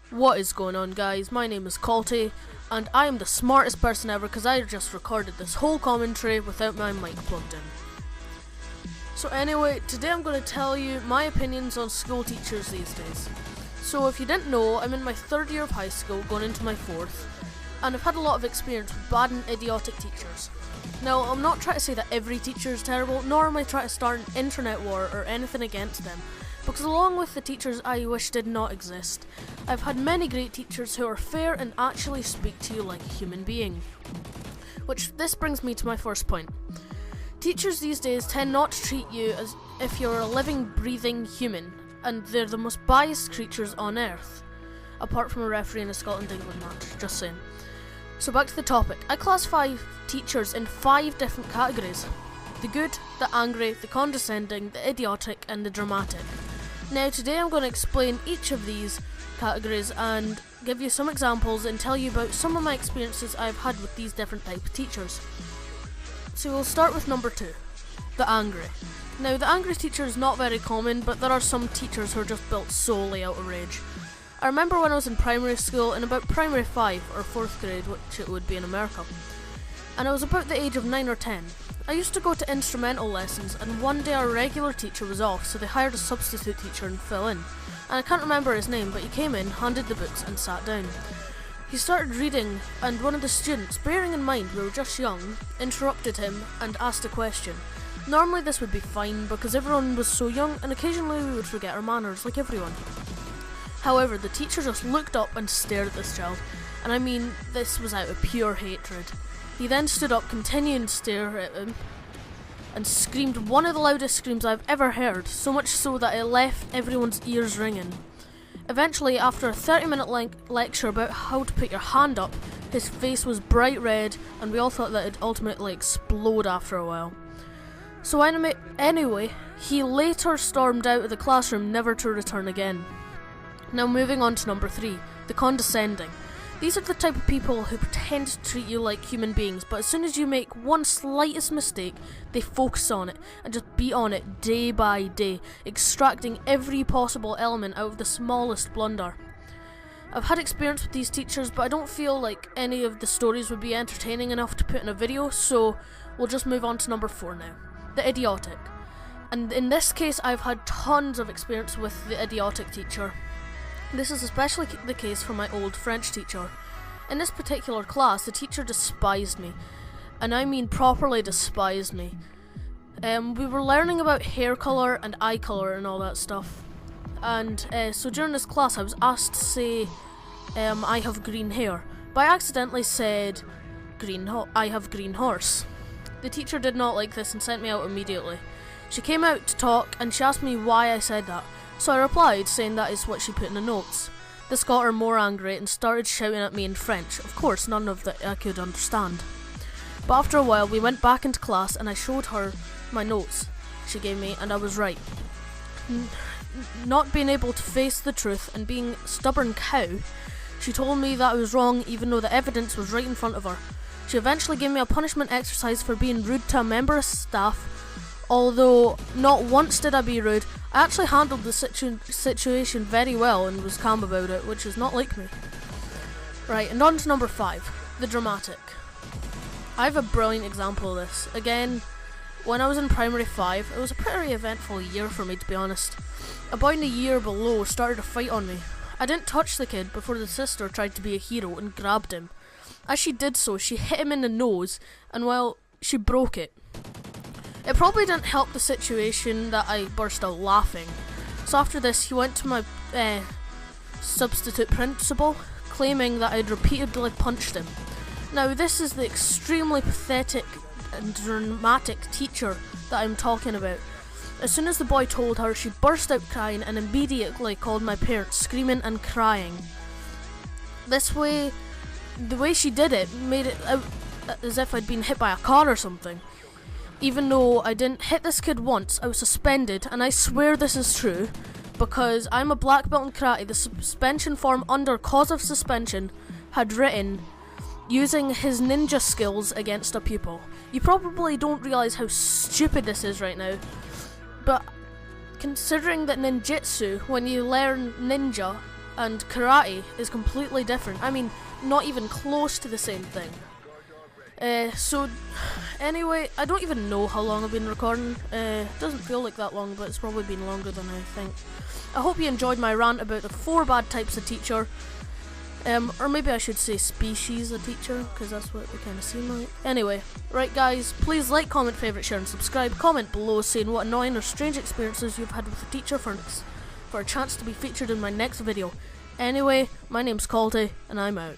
What is going on, guys? My name is Caltie, and I am the smartest person ever because I just recorded this whole commentary without my mic plugged in. So anyway, today I'm going to tell you my opinions on school teachers these days. So if you didn't know, I'm in my third year of high school, going into my fourth, and I've had a lot of experience with bad and idiotic teachers. Now, I'm not trying to say that every teacher is terrible, nor am I trying to start an internet war or anything against them, because along with the teachers I wish did not exist, I've had many great teachers who are fair and actually speak to you like a human being. This brings me to my first point. Teachers these days tend not to treat you as if you're a living, breathing human, and they're the most biased creatures on earth. Apart from a referee in a Scotland-England match, just saying. So back to the topic. I classify teachers in 5 different categories. The good, the angry, the condescending, the idiotic, and the dramatic. Now today I'm going to explain each of these categories and give you some examples and tell you about some of my experiences I've had with these different types of teachers. So we'll start with number 2, the angry. Now the angry teacher is not very common, but there are some teachers who are just built solely out of rage. I remember when I was in primary school, in about primary 5 or 4th grade, which it would be in America, and I was about the age of 9 or 10. I used to go to instrumental lessons, and one day our regular teacher was off, so they hired a substitute teacher and fell in. And I can't remember his name, but he came in, handed the books and sat down. He started reading, and one of the students, bearing in mind we were just young, interrupted him and asked a question. Normally this would be fine because everyone was so young and occasionally we would forget our manners like everyone. However, the teacher just looked up and stared at this child, and I mean this was out of pure hatred. He then stood up, continuing to stare at him, and screamed one of the loudest screams I've ever heard, so much so that it left everyone's ears ringing. Eventually, after a 30-minute lecture about how to put your hand up, his face was bright red, and we all thought that it'd ultimately explode after a while. So anyway, he later stormed out of the classroom, never to return again. Now moving on to number 3, the condescending. These are the type of people who pretend to treat you like human beings, but as soon as you make one slightest mistake, they focus on it and just beat on it day by day, extracting every possible element out of the smallest blunder. I've had experience with these teachers, but I don't feel like any of the stories would be entertaining enough to put in a video, so we'll just move on to number 4 now, the idiotic. And in this case, I've had tons of experience with the idiotic teacher. This is especially the case for my old French teacher. In this particular class, the teacher despised me, and I mean properly despised me. We were learning about hair colour and eye colour and all that stuff, and so during this class I was asked to say I have green hair, but I accidentally said I have green horse. The teacher did not like this and sent me out immediately. She came out to talk and she asked me why I said that. So I replied, saying that is what she put in the notes. This got her more angry and started shouting at me in French. Of course, none of that I could understand. But after a while, we went back into class and I showed her my notes she gave me, and I was right. Not being able to face the truth and being a stubborn cow, she told me that I was wrong even though the evidence was right in front of her. She eventually gave me a punishment exercise for being rude to a member of staff. Although not once did I be rude, I actually handled the situation very well and was calm about it, which is not like me. Right, and on to number 5, the dramatic. I have a brilliant example of this. Again, when I was in primary 5, it was a pretty eventful year for me, to be honest. A boy in the year below started a fight on me. I didn't touch the kid before the sister tried to be a hero and grabbed him. As she did so, she hit him in the nose, and well, she broke it. It probably didn't help the situation that I burst out laughing. So after this, he went to my substitute principal, claiming that I'd repeatedly punched him. Now this is the extremely pathetic and dramatic teacher that I'm talking about. As soon as the boy told her, she burst out crying and immediately called my parents, screaming and crying. The way she did it made it out as if I'd been hit by a car or something. Even though I didn't hit this kid once, I was suspended, and I swear this is true, because I'm a black belt in karate. The suspension form under cause of suspension had written, using his ninja skills against a pupil. You probably don't realise how stupid this is right now, but considering that ninjutsu, when you learn ninja, and karate is completely different. I mean, not even close to the same thing. So, anyway, I don't even know how long I've been recording. It doesn't feel like that long, but it's probably been longer than I think. I hope you enjoyed my rant about the 4 bad types of teacher. Or maybe I should say species of teacher, because that's what they kind of seem like. Anyway, right guys, please like, comment, favourite, share and subscribe. Comment below saying what annoying or strange experiences you've had with a teacher for a chance to be featured in my next video. Anyway, my name's Caltie, and I'm out.